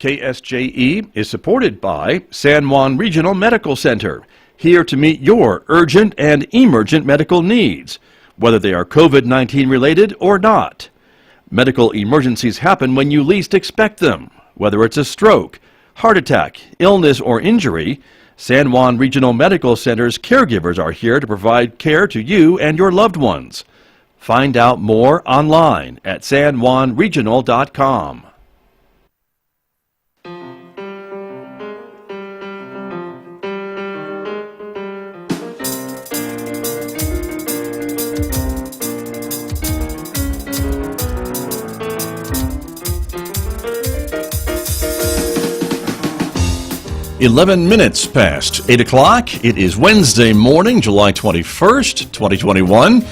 KSJE is supported by San Juan Regional Medical Center, here to meet your urgent and emergent medical needs, whether they are COVID-19 related or not. Medical emergencies happen when you least expect them. Whether it's a stroke, heart attack, illness, or injury, San Juan Regional Medical Center's caregivers are here to provide care to you and your loved ones. Find out more online at sanjuanregional.com. "11 minutes past 8 o'clock. It is Wednesday morning, July 21st, 2021.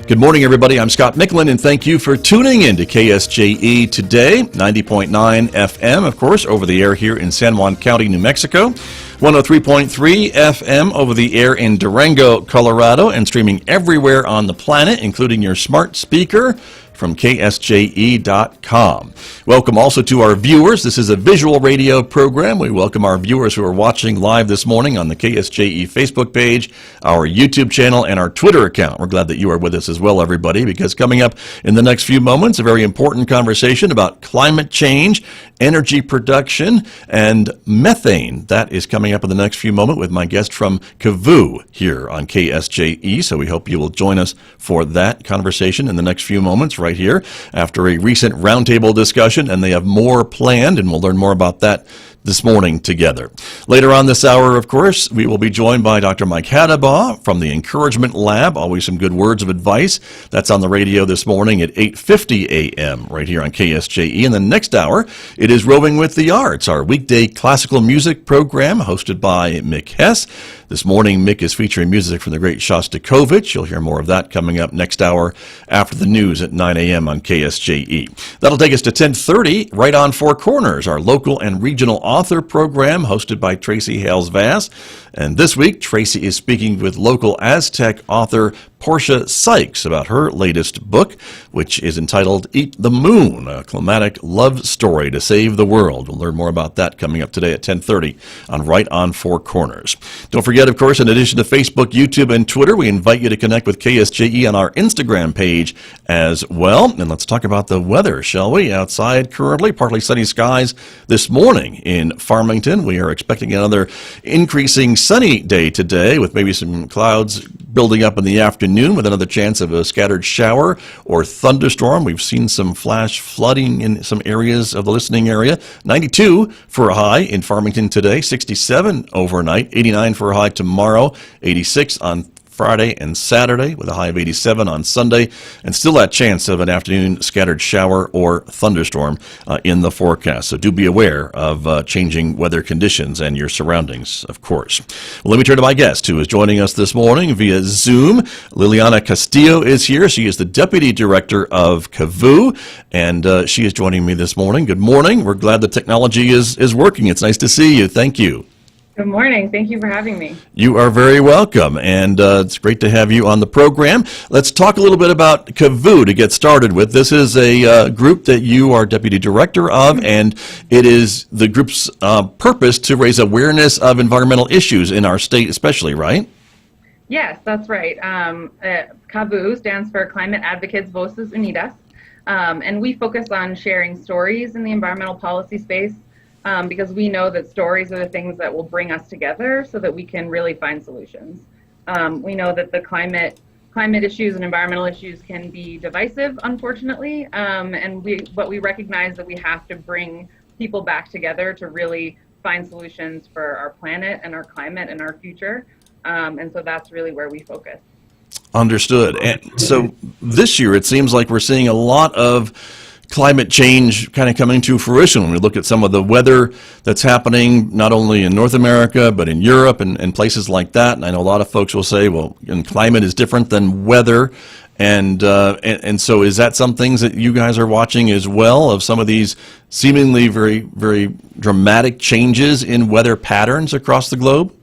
Good morning, everybody. I'm Scott Michlin, and thank you for tuning in to KSJE today, 90.9 FM, of course, over the air here in San Juan County, New Mexico, 103.3 FM over the air in Durango, Colorado, and streaming everywhere on the planet, including your smart speaker from KSJE.com. Welcome also to our viewers. This is a visual radio program. We welcome our viewers who are watching live this morning on the KSJE Facebook page, our YouTube channel, and our Twitter account. We're glad that you are with us as well, everybody, because coming up in the next few moments, a very important conversation about climate change, energy production, and methane. That is coming up in the next few moments with my guest from CAVU here on KSJE. So we hope you will join us for that conversation in the next few moments right here after a recent roundtable discussion, and they have more planned, and we'll learn more about that this morning together. Later on this hour, of course, we will be joined by Dr. Mike Hadabaugh from the Encouragement Lab. Always some good words of advice. That's on the radio this morning at 8:50 a.m. right here on KSJE. And the next hour, it is Roving with the Arts, our weekday classical music program hosted by Mick Hess. This morning, Mick is featuring music from the great Shostakovich. You'll hear more of that coming up next hour after the news at 9 a.m. on KSJE. That'll take us to 10:30, right on Four Corners, our local and regional author program hosted by Tracy Hales-Vass. And this week, Tracy is speaking with local Aztec author Portia Sykes about her latest book, which is entitled Eat the Moon, a climatic love story to save the world. We'll learn more about that coming up today at 10:30 on Right on Four Corners. Don't forget, of course, in addition to Facebook, YouTube, and Twitter, we invite you to connect with KSJE on our Instagram page as well. And let's talk about the weather, shall we? Outside currently, partly sunny skies this morning in Farmington. We are expecting another increasing sunny day today with maybe some clouds building up in the afternoon with another chance of a scattered shower or thunderstorm. We've seen some flash flooding in some areas of the listening area. 92 for a high in Farmington today, 67 overnight, 89 for a high tomorrow, 86 on Friday and Saturday with a high of 87 on Sunday, and still that chance of an afternoon scattered shower or thunderstorm in the forecast. So do be aware of changing weather conditions and your surroundings, of course. Well, let me turn to my guest who is joining us this morning via Zoom. Liliana Castillo is here. She is the Deputy Director of CAVU, and she is joining me this morning. Good morning. We're glad the technology is working. It's nice to see you. Thank you. Good morning. Thank you for having me. You are very welcome, and it's great to have you on the program. Let's talk a little bit about CAVU to get started with. This is a group that you are deputy director of, and it is the group's purpose to raise awareness of environmental issues in our state especially, right? Yes, that's right. CAVU stands for Climate Advocates Voces Unidas, and we focus on sharing stories in the environmental policy space. Because we know that stories are the things that will bring us together so that we can really find solutions. We know that the climate issues and environmental issues can be divisive, unfortunately, but we recognize that we have to bring people back together to really find solutions for our planet and our climate and our future. And so that's really where we focus. Understood. And so this year it seems like we're seeing a lot of climate change kind of coming to fruition when we look at some of the weather that's happening not only in North America but in Europe and places like that. And I know a lot of folks will say, well, climate is different than weather. And so is that some things that you guys are watching as well, of some of these seemingly very, very dramatic changes in weather patterns across the globe?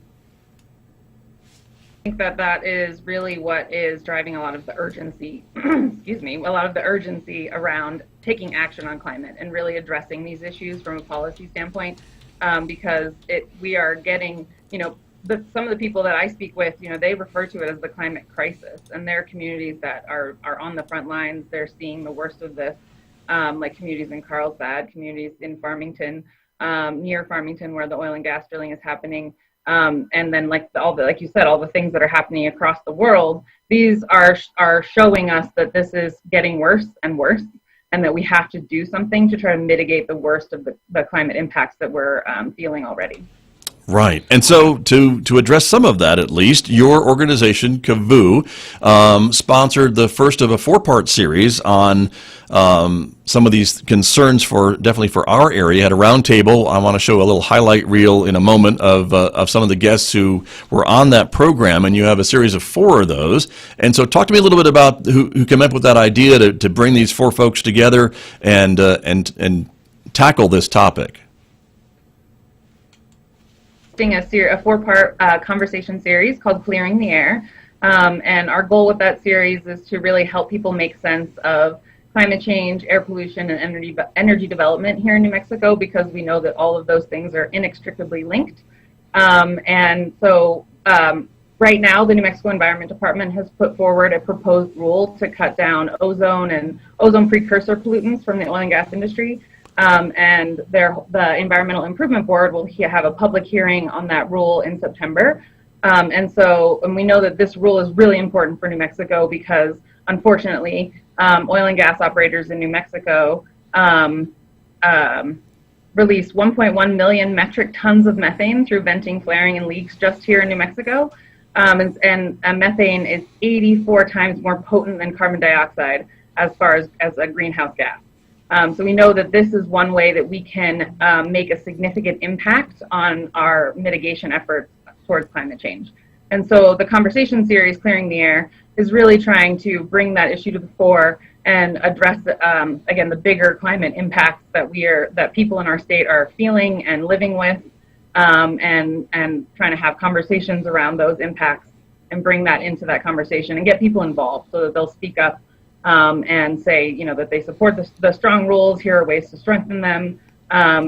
think that is really what is driving a lot of the urgency, excuse me, a lot of the urgency around taking action on climate and really addressing these issues from a policy standpoint, because we are getting, some of the people that I speak with, they refer to it as the climate crisis, and there are communities that are on the front lines. They're seeing the worst of this, like communities in Carlsbad, communities in Farmington, near Farmington, where the oil and gas drilling is happening. And then like you said, all the things that are happening across the world, these are showing us that this is getting worse and worse, and that we have to do something to try to mitigate the worst of the climate impacts that we're feeling already. Right. And so to address some of that, at least, your organization, CAVU, sponsored the first of a 4-part series on some of these concerns definitely for our area. Had a roundtable. I want to show a little highlight reel in a moment of some of the guests who were on that program, and you have a series of 4 of those. And so talk to me a little bit about who came up with that idea to bring these 4 folks together and tackle this topic. A 4-part conversation series called Clearing the Air. And our goal with that series is to really help people make sense of climate change, air pollution, and energy development here in New Mexico, because we know that all of those things are inextricably linked. And so right now, the New Mexico Environment Department has put forward a proposed rule to cut down ozone and ozone precursor pollutants from the oil and gas industry. And the Environmental Improvement Board will have a public hearing on that rule in September. And we know that this rule is really important for New Mexico because, unfortunately, oil and gas operators in New Mexico release 1.1 million metric tons of methane through venting, flaring, and leaks just here in New Mexico. And methane is 84 times more potent than carbon dioxide as far as a greenhouse gas. So we know that this is one way that we can make a significant impact on our mitigation efforts towards climate change. And so the conversation series, Clearing the Air, is really trying to bring that issue to the fore and address, again, the bigger climate impacts that people in our state are feeling and living with, and trying to have conversations around those impacts and bring that into that conversation and get people involved so that they'll speak up and say, that they support the strong rules. Here are ways to strengthen them,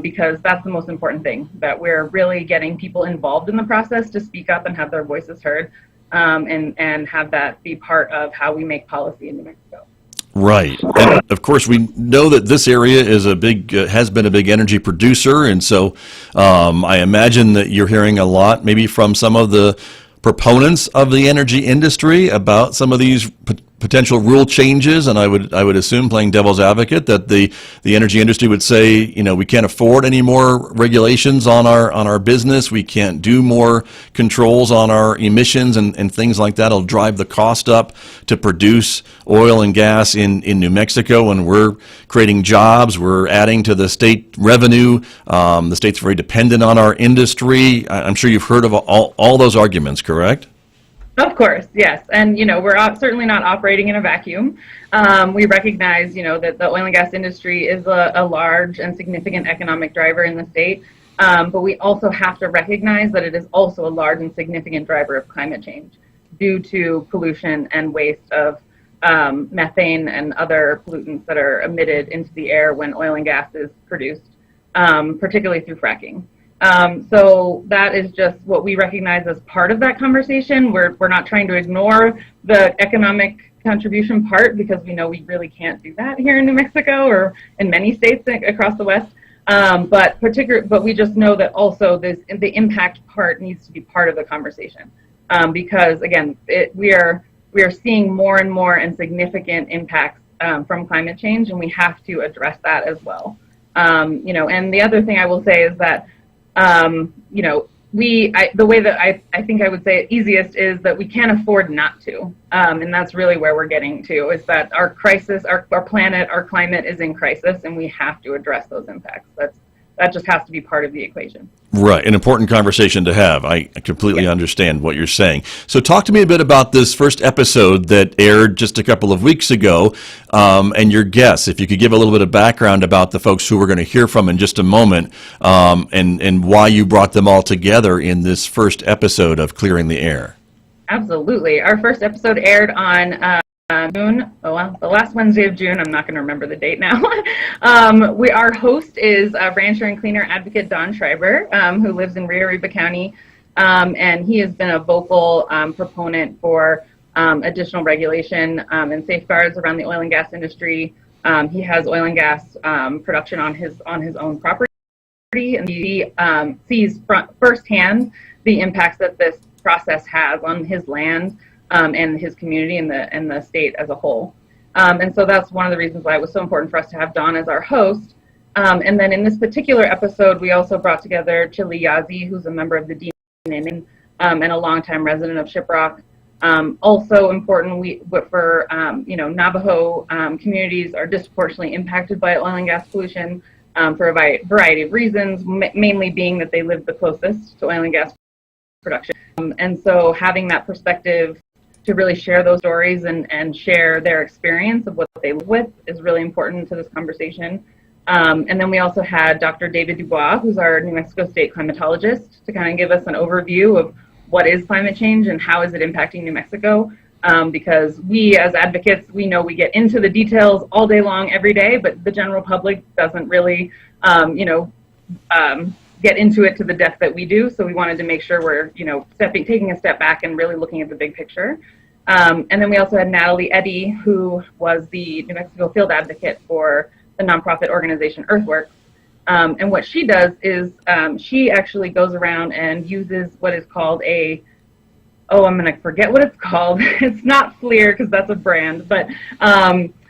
because that's the most important thing, that we're really getting people involved in the process to speak up and have their voices heard, and have that be part of how we make policy in New Mexico. Right. And of course, we know that this area is has been a big energy producer. And so I imagine that you're hearing a lot, maybe from some of the proponents of the energy industry, about some of these potential rule changes, and I would assume, playing devil's advocate, that the energy industry would say, we can't afford any more regulations on our business. We can't do more controls on our emissions and things like that. It'll drive the cost up to produce oil and gas in New Mexico, and we're creating jobs. We're adding to the state revenue. The state's very dependent on our industry. I'm sure you've heard of all those arguments, correct? Of course, yes. And, we're certainly not operating in a vacuum. We recognize, that the oil and gas industry is a large and significant economic driver in the state. But we also have to recognize that it is also a large and significant driver of climate change due to pollution and waste of methane and other pollutants that are emitted into the air when oil and gas is produced, particularly through fracking. So that is just what we recognize as part of that conversation. We're not trying to ignore the economic contribution part, because we know we really can't do that here in New Mexico or in many states across the West. But we just know that also the impact part needs to be part of the conversation, because again, we are seeing more and more and significant impacts from climate change, and we have to address that as well. And the other thing I will say is that the way that I think I would say it easiest is that we can't afford not to. And that's really where we're getting to, is that our crisis, our planet, our climate is in crisis, and we have to address those impacts. That just has to be part of the equation. Right, an important conversation to have. I completely understand what you're saying. So talk to me a bit about this first episode that aired just a couple of weeks ago, and your guests. If you could give a little bit of background about the folks who we're going to hear from in just a moment, and why you brought them all together in this first episode of Clearing the Air. Absolutely. Our first episode aired on June, the last Wednesday of June. I'm not going to remember the date now. Our host is rancher and cleaner advocate Don Schreiber, who lives in Rio Arriba County, and he has been a vocal proponent for additional regulation and safeguards around the oil and gas industry. He has oil and gas production on his own property, and he sees firsthand the impacts that this process has on his land and his community and the state as a whole. And so that's one of the reasons why it was so important for us to have Don as our host. And then in this particular episode, we also brought together Chili Yazi, who's a member of the DNN and a longtime resident of Shiprock. Also important, for Navajo communities are disproportionately impacted by oil and gas pollution for a variety of reasons, mainly being that they live the closest to oil and gas production. And so having that perspective to really share those stories and share their experience of what they live with is really important to this conversation. And then we also had Dr. David Dubois, who's our New Mexico State climatologist, to kind of give us an overview of what is climate change and how is it impacting New Mexico. Because we as advocates, we know we get into the details all day long, every day, but the general public doesn't really, get into it to the depth that we do. So we wanted to make sure we're, taking a step back and really looking at the big picture. And then we also had Natalie Eddy, who was the New Mexico field advocate for the nonprofit organization Earthworks. And what she does is she actually goes around and uses what is called I'm going to forget what it's called. It's not FLIR because that's a brand, but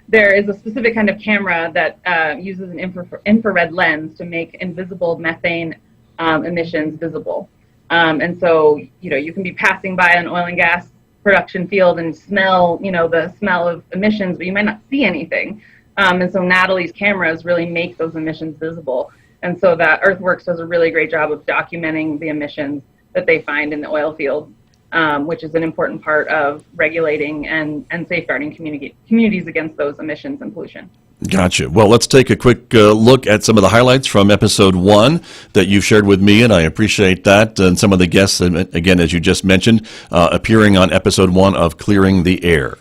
there is a specific kind of camera that uses an infrared lens to make invisible methane emissions visible. And so, you can be passing by an oil and gas production field and smell, the smell of emissions, but you might not see anything. And so Natalie's cameras really make those emissions visible. And so that Earthworks does a really great job of documenting the emissions that they find in the oil field, which is an important part of regulating and safeguarding communities against those emissions and pollution. Gotcha. Well, let's take a quick look at some of the highlights from episode 1 that you've shared with me, and I appreciate that. And some of the guests, again, as you just mentioned, appearing on episode 1 of Clearing the Air.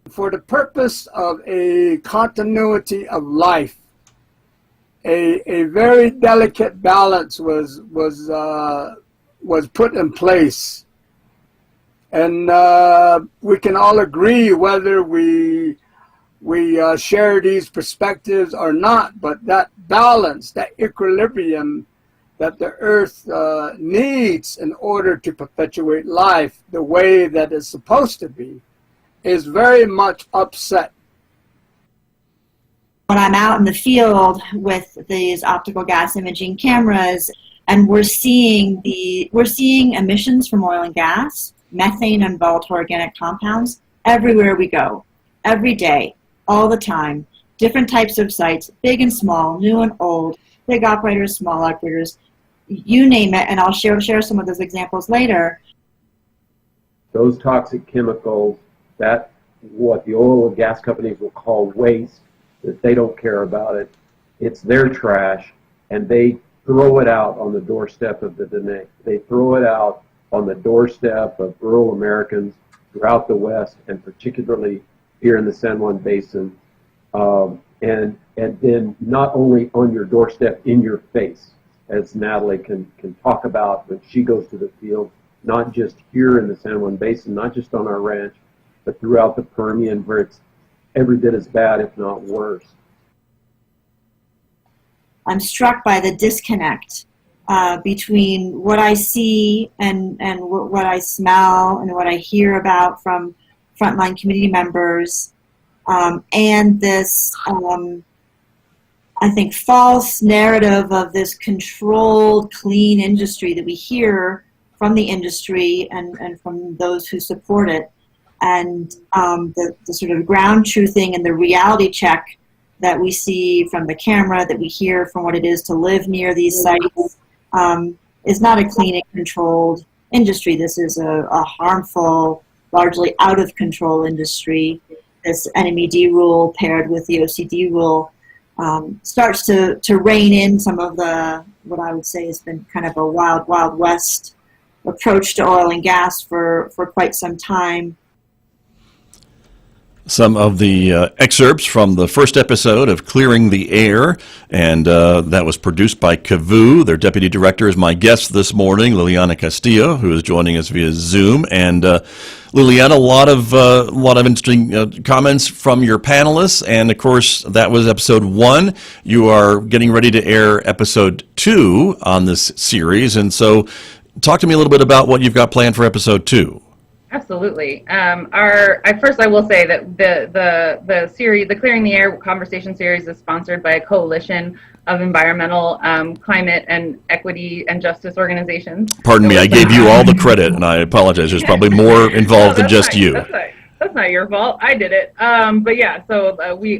For the purpose of a continuity of life, a very delicate balance was put in place, and we can all agree whether we share these perspectives or not. But that balance, that equilibrium that the earth needs in order to perpetuate life the way that it's supposed to be, is very much upset. When I'm out in the field with these optical gas imaging cameras, and we're seeing emissions from oil and gas, methane and volatile organic compounds everywhere we go, every day, all the time. Different types of sites, big and small, new and old, big operators, small operators, you name it, and I'll share some of those examples later. Those toxic chemicals, that what the oil and gas companies will call waste, that they don't care about it. It's their trash, and they throw it out on the doorstep of the Dene. They throw it out on the doorstep of rural Americans throughout the West, and particularly here in the San Juan Basin. And then not only on your doorstep, in your face, as Natalie can talk about when she goes to the field, not just here in the San Juan Basin, not just on our ranch, but throughout the Permian, where it's every bit as bad, if not worse. I'm struck by the disconnect between what I see and what I smell and what I hear about from frontline community members, and this, I think, false narrative of this controlled, clean industry that we hear from the industry and from those who support it. And the sort of ground truthing and the reality check that we see from the camera, that we hear from what it is to live near these sites, is not a clean and controlled industry. This is a harmful, largely out of control industry. This NMED rule paired with the OCD rule starts to rein in some of the, what I would say has been kind of a wild, wild west approach to oil and gas for quite some time. Some of the excerpts from the first episode of Clearing the Air, and that was produced by CAVU. Their deputy director is my guest this morning, Liliana Castillo, who is joining us via Zoom. And Liliana, a lot of interesting comments from your panelists, and of course that was episode 1. You are getting ready to air episode 2 on this series, and so talk to me a little bit about what you've got planned for episode 2. Absolutely. I will say that the series, the Clearing the Air conversation series, is sponsored by a coalition of environmental, climate, and equity and justice organizations. Pardon me, I gave you all the credit, and I apologize. There's probably more involved than just you. That's not your fault. I did it. But yeah, so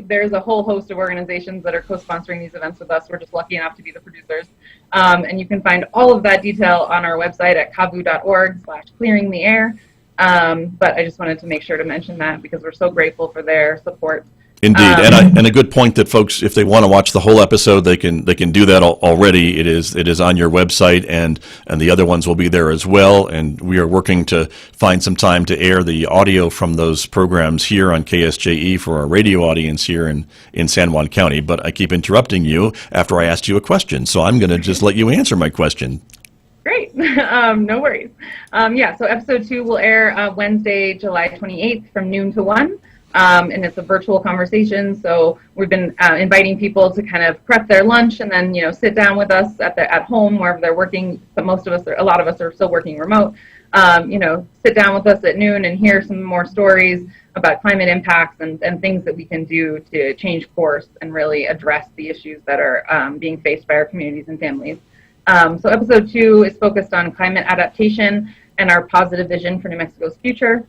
there's a whole host of organizations that are co-sponsoring these events with us. We're just lucky enough to be the producers. And you can find all of that detail on our website at cavu.org/clearingtheair. But I just wanted to make sure to mention that because we're so grateful for their support. Indeed, and a good point that folks, if they want to watch the whole episode, they can do that already. It is on your website, and the other ones will be there as well. And we are working to find some time to air the audio from those programs here on KSJE for our radio audience here in San Juan County. But I keep interrupting you after I asked you a question, so I'm going to just let you answer my question. Great. No worries. So episode 2 will air Wednesday, July 28th from noon to 1. And it's a virtual conversation. So we've been inviting people to kind of prep their lunch and then, sit down with us at home, wherever they're working. But a lot of us are still working remote. Sit down with us at noon and hear some more stories about climate impacts and things that we can do to change course and really address the issues that are being faced by our communities and families. So episode 2 is focused on climate adaptation and our positive vision for New Mexico's future.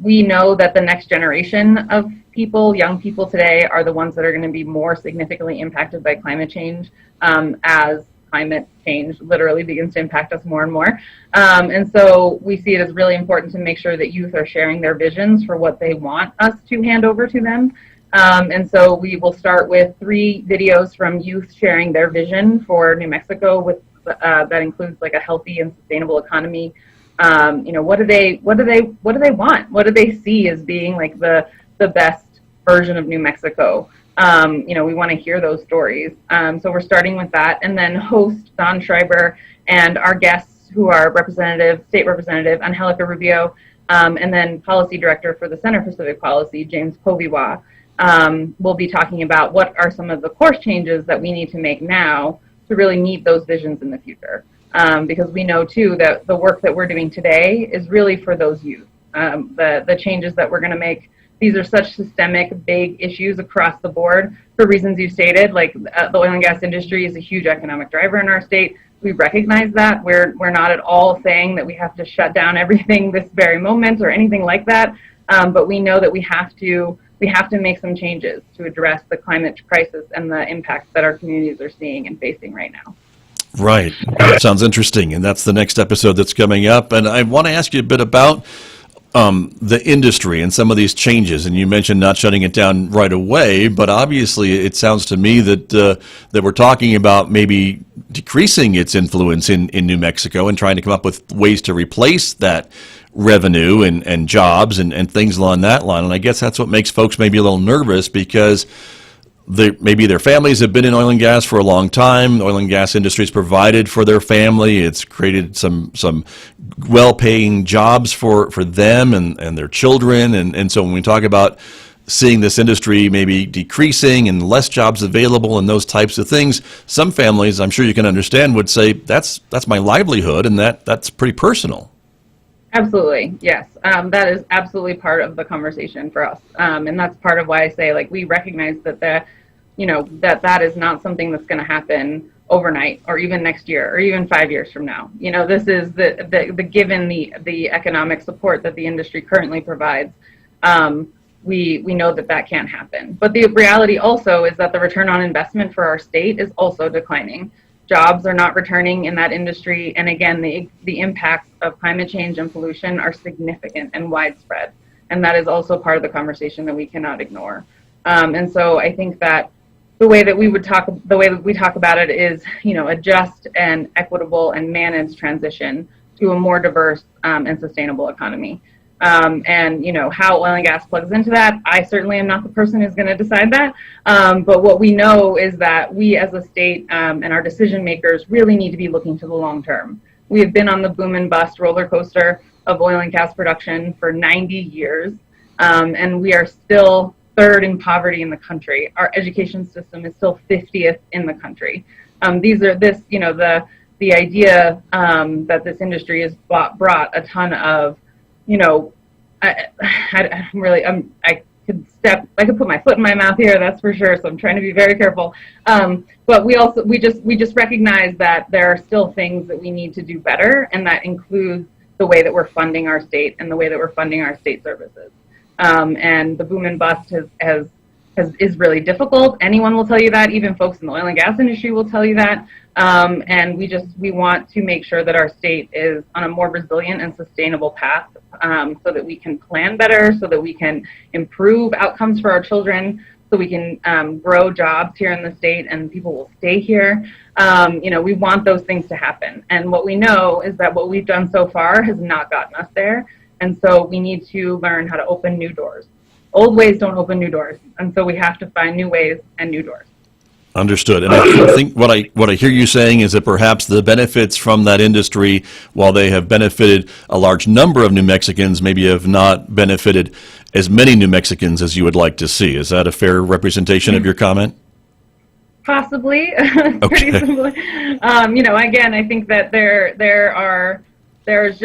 We know that the next generation of people, young people today, are the ones that are going to be more significantly impacted by climate change as climate change literally begins to impact us more and more. And so we see it as really important to make sure that youth are sharing their visions for what they want us to hand over to them. And so we will start with 3 videos from youth sharing their vision for New Mexico with that includes like a healthy and sustainable economy. What do they want? What do they see as being like the best version of New Mexico? We want to hear those stories. So we're starting with that, and then host Don Schreiber and our guests who are State Representative Angelica Rubio, and then Policy Director for the Center for Civic Policy, James Poviwa. We'll be talking about what are some of the course changes that we need to make now to really meet those visions in the future. Because we know, too, that the work that we're doing today is really for those youth. The changes that we're going to make, these are such systemic, big issues across the board for reasons you stated, like the oil and gas industry is a huge economic driver in our state. We recognize that. We're not at all saying that we have to shut down everything this very moment or anything like that. But we know that we have to make some changes to address the climate crisis and the impacts that our communities are seeing and facing right now. Right. That sounds interesting. And that's the next episode that's coming up. And I want to ask you a bit about the industry and some of these changes. And you mentioned not shutting it down right away, but obviously it sounds to me that we're talking about maybe decreasing its influence in New Mexico and trying to come up with ways to replace that revenue and jobs and things along that line. And I guess that's what makes folks maybe a little nervous because maybe their families have been in oil and gas for a long time. The oil and gas industry has provided for their family. It's created some well-paying jobs for them and their children. And so when we talk about seeing this industry maybe decreasing and less jobs available and those types of things, some families, I'm sure you can understand, would say that's my livelihood and that's pretty personal. Absolutely. Yes. That is absolutely part of the conversation for us. And that's part of why I say, like, we recognize that that is not something that's going to happen overnight or even next year or even 5 years from now. This is given the economic support that the industry currently provides. We know that can't happen. But the reality also is that the return on investment for our state is also declining. Jobs are not returning in that industry. And again, the impacts of climate change and pollution are significant and widespread. And that is also part of the conversation that we cannot ignore. And so I think that the way that we talk about it is, a just and equitable and managed transition to a more diverse and sustainable economy. And how oil and gas plugs into that, I certainly am not the person who's going to decide that. But what we know is that we as a state and our decision makers really need to be looking to the long term. We have been on the boom and bust roller coaster of oil and gas production for 90 years, and we are still third in poverty in the country. Our education system is still 50th in the country. The idea that this industry has brought a ton of, I could put my foot in my mouth here, that's for sure. So I'm trying to be very careful. But we just recognize that there are still things that we need to do better, and that includes the way that we're funding our state and the way that we're funding our state services. And the boom and bust is really difficult. Anyone will tell you that. Even folks in the oil and gas industry will tell you that. And we want to make sure that our state is on a more resilient and sustainable path, so that we can plan better, so that we can improve outcomes for our children, so we can grow jobs here in the state and people will stay here. We want those things to happen. And what we know is that what we've done so far has not gotten us there. And so we need to learn how to open new doors. Old ways don't open new doors. And so we have to find new ways and new doors. Understood. And I think what I hear you saying is that perhaps the benefits from that industry, while they have benefited a large number of New Mexicans, maybe have not benefited as many New Mexicans as you would like to see. Is that a fair representation of your comment? Possibly. Pretty simply. Again, I think that there's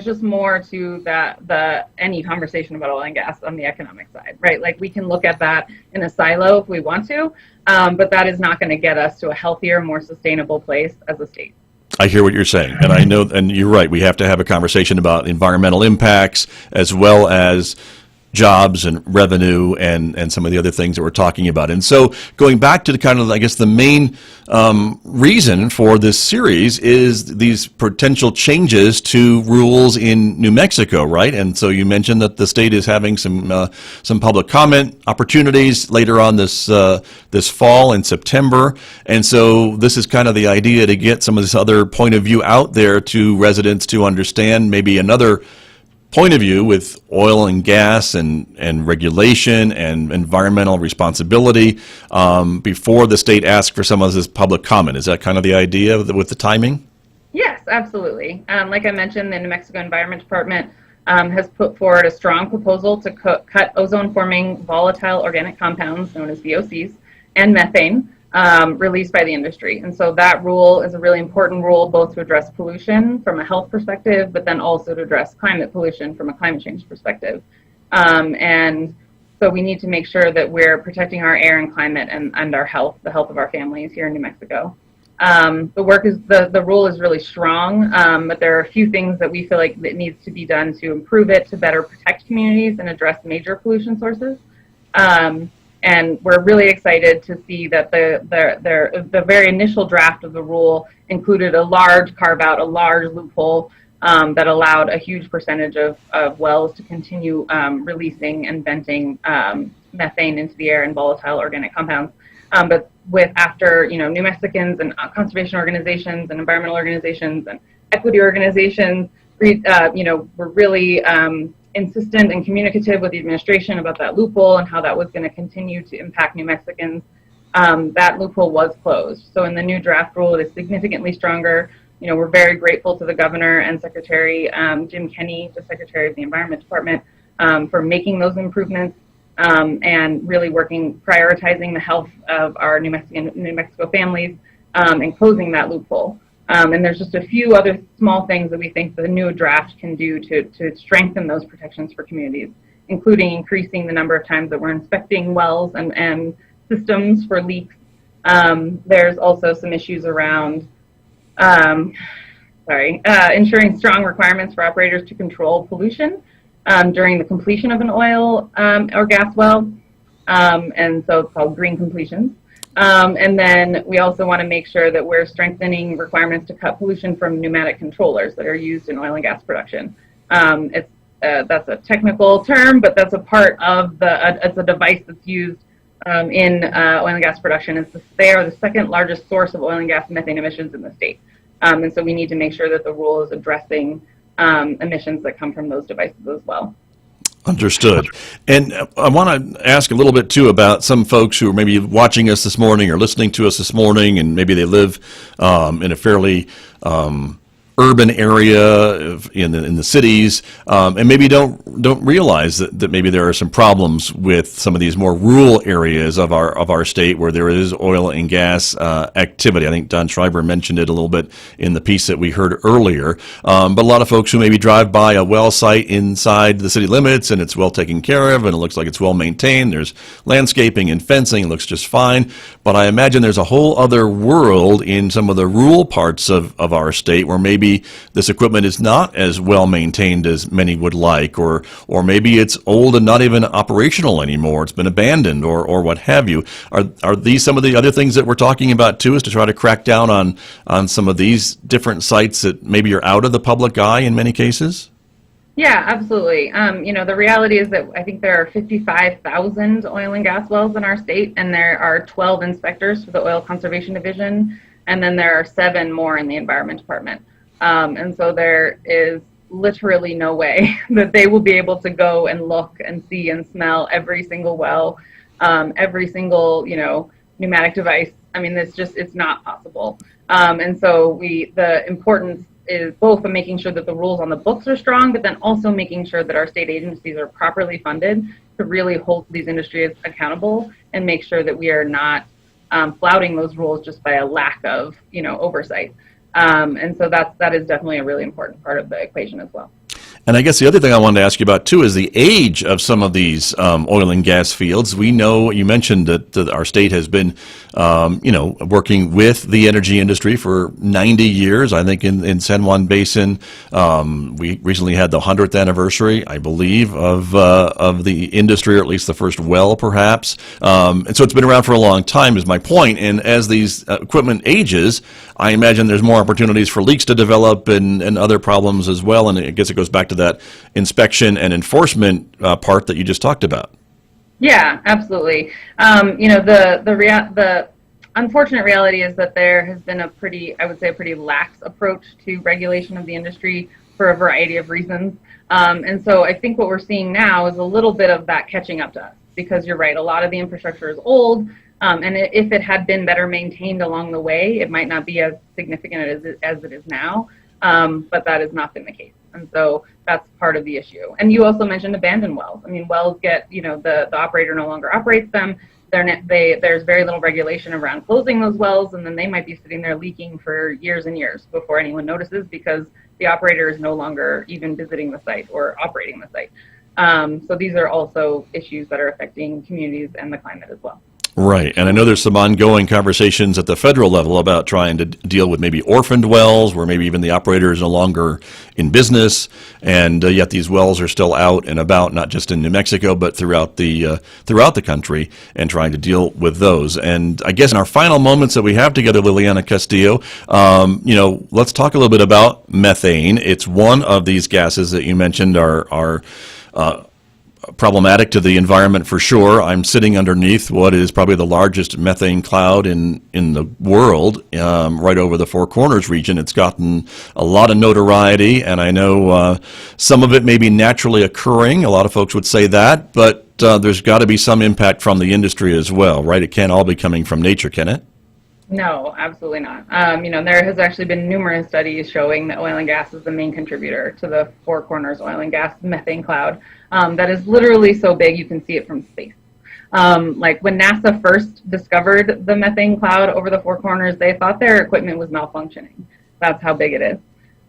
just more to any conversation about oil and gas on the economic side, right? Like, we can look at that in a silo if we want to, but that is not going to get us to a healthier, more sustainable place as a state. I hear what you're saying, and I know, and you're right. We have to have a conversation about environmental impacts as well as jobs and revenue and some of the other things that we're talking about. And so going back to the main reason for this series is these potential changes to rules in New Mexico, right? And so you mentioned that the state is having some public comment opportunities later on this fall in September. And so this is kind of the idea to get some of this other point of view out there to residents to understand maybe another point of view with oil and gas and regulation and environmental responsibility before the state asks for some of this public comment. Is that kind of the idea with the timing? Yes, absolutely. Like I mentioned, the New Mexico Environment Department has put forward a strong proposal to cut ozone-forming volatile organic compounds, known as VOCs, and methane released by the industry. And so that rule is a really important rule, both to address pollution from a health perspective, but then also to address climate pollution from a climate change perspective. And so we need to make sure that we're protecting our air and climate and our health, the health of our families here in New Mexico. The rule is really strong, but there are a few things that we feel like that needs to be done to improve it, to better protect communities and address major pollution sources. And we're really excited to see that the very initial draft of the rule included a large carve-out, a large loophole that allowed a huge percentage of wells to continue releasing and venting methane into the air and volatile organic compounds. But after New Mexicans and conservation organizations and environmental organizations and equity organizations, were really insistent and communicative with the administration about that loophole and how that was going to continue to impact New Mexicans. That loophole was closed. So in the new draft rule, it is significantly stronger. We're very grateful to the governor and Secretary Jim Kenney, the Secretary of the Environment Department, for making those improvements and really prioritizing the health of our New Mexico families and closing that loophole. And there's just a few other small things that we think the new draft can do to strengthen those protections for communities, including increasing the number of times that we're inspecting wells and systems for leaks. There's also some issues around ensuring strong requirements for operators to control pollution during the completion of an oil or gas well. And so it's called green completions. And then we also want to make sure that we're strengthening requirements to cut pollution from pneumatic controllers that are used in oil and gas production. That's a technical term, but that's a part of it's a device that's used in oil and gas production. They are the second largest source of oil and gas methane emissions in the state. And so we need to make sure that the rule is addressing emissions that come from those devices as well. Understood. And I want to ask a little bit, too, about some folks who are maybe watching us this morning or listening to us this morning, and maybe they live in a fairly urban area in the cities, and maybe don't realize that maybe there are some problems with some of these more rural areas of our state where there is oil and gas activity. I think Don Schreiber mentioned it a little bit in the piece that we heard earlier. But a lot of folks who maybe drive by a well site inside the city limits and it's well taken care of and it looks like it's well maintained. There's landscaping and fencing. It looks just fine. But I imagine there's a whole other world in some of the rural parts of our state where maybe this equipment is not as well maintained as many would like, or maybe it's old and not even operational anymore. It's been abandoned, or what have you. Are these some of the other things that we're talking about too, is to try to crack down on some of these different sites that maybe are out of the public eye in many cases? Yeah, absolutely. The reality is that I think there are 55,000 oil and gas wells in our state, and there are 12 inspectors for the Oil Conservation Division, and then there are 7 more in the Environment Department. And so there is literally no way that they will be able to go and look and see and smell every single well, every single, pneumatic device. I mean, it's not possible. And so the importance is both of making sure that the rules on the books are strong, but then also making sure that our state agencies are properly funded to really hold these industries accountable and make sure that we are not flouting those rules just by a lack of, oversight. And so that is definitely a really important part of the equation as well. And I guess the other thing I wanted to ask you about, too, is the age of some of these oil and gas fields. We know, you mentioned that our state has been, working with the energy industry for 90 years. I think in San Juan Basin, we recently had the 100th anniversary, I believe, of the industry, or at least the first well, perhaps. And so it's been around for a long time, is my point. And as these equipment ages, I imagine there's more opportunities for leaks to develop and other problems as well. And I guess it goes back to that inspection and enforcement part that you just talked about. Yeah, absolutely. The unfortunate reality is that there has been a pretty lax approach to regulation of the industry for a variety of reasons. And so I think what we're seeing now is a little bit of that catching up to us, because you're right, a lot of the infrastructure is old. And if it had been better maintained along the way, it might not be as significant as it is now. But that has not been the case. And so that's part of the issue. And you also mentioned abandoned wells. I mean, wells get, the operator no longer operates them. There's very little regulation around closing those wells, and then they might be sitting there leaking for years and years before anyone notices, because the operator is no longer even visiting the site or operating the site. So these are also issues that are affecting communities and the climate as well. Right, and I know there's some ongoing conversations at the federal level about trying to deal with maybe orphaned wells, where maybe even the operator is no longer in business, and yet these wells are still out and about, not just in New Mexico, but throughout the country, and trying to deal with those. And I guess in our final moments that we have together, Liliana Castillo, let's talk a little bit about methane. It's one of these gases that you mentioned are problematic to the environment for sure. I'm sitting underneath what is probably the largest methane cloud in the world, right over the Four Corners region. It's gotten a lot of notoriety, and I know some of it may be naturally occurring. A lot of folks would say that, but there's got to be some impact from the industry as well, right? It can't all be coming from nature, can it? No, absolutely not. There has actually been numerous studies showing that oil and gas is the main contributor to the Four Corners oil and gas methane cloud. That is literally so big you can see it from space. Like when NASA first discovered the methane cloud over the Four Corners, they thought their equipment was malfunctioning. That's how big it is.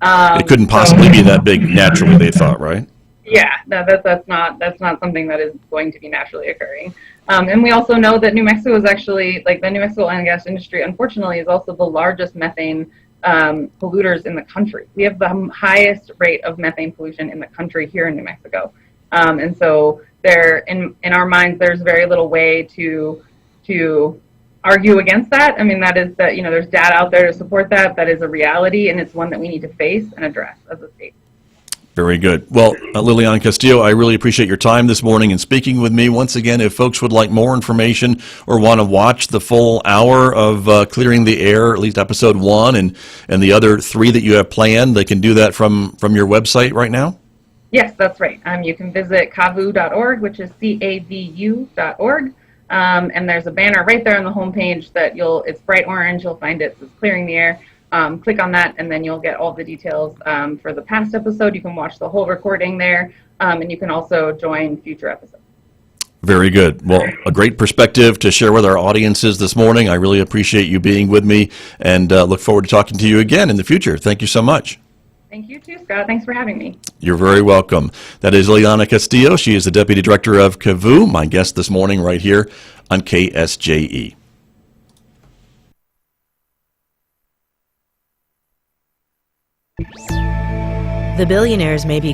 It couldn't possibly be that big naturally, they thought, right? Yeah, that's not something that is going to be naturally occurring. And we also know that New Mexico is actually, the New Mexico oil and gas industry, unfortunately, is also the largest methane polluters in the country. We have the highest rate of methane pollution in the country here in New Mexico. And so in our minds, there's very little way to argue against that. I mean, that is that, there's data out there to support that. That is a reality, and it's one that we need to face and address as a state. Very good. Well, Liliana Castillo, I really appreciate your time this morning and speaking with me. Once again, if folks would like more information or want to watch the full hour of Clearing the Air, at least episode 1 and the other 3 that you have planned, they can do that from your website right now? Yes, that's right. You can visit CAVU.org, which is CAVU.org. And there's a banner right there on the homepage that it's bright orange. You'll find it says Clearing the Air. Click on that, and then you'll get all the details for the past episode. You can watch the whole recording there, and you can also join future episodes. Very good. Well, a great perspective to share with our audiences this morning. I really appreciate you being with me, and look forward to talking to you again in the future. Thank you so much. Thank you too, Scott. Thanks for having me. You're very welcome. That is Liliana Castillo. She is the Deputy Director of CAVU, my guest this morning right here on KSJE. The billionaires may be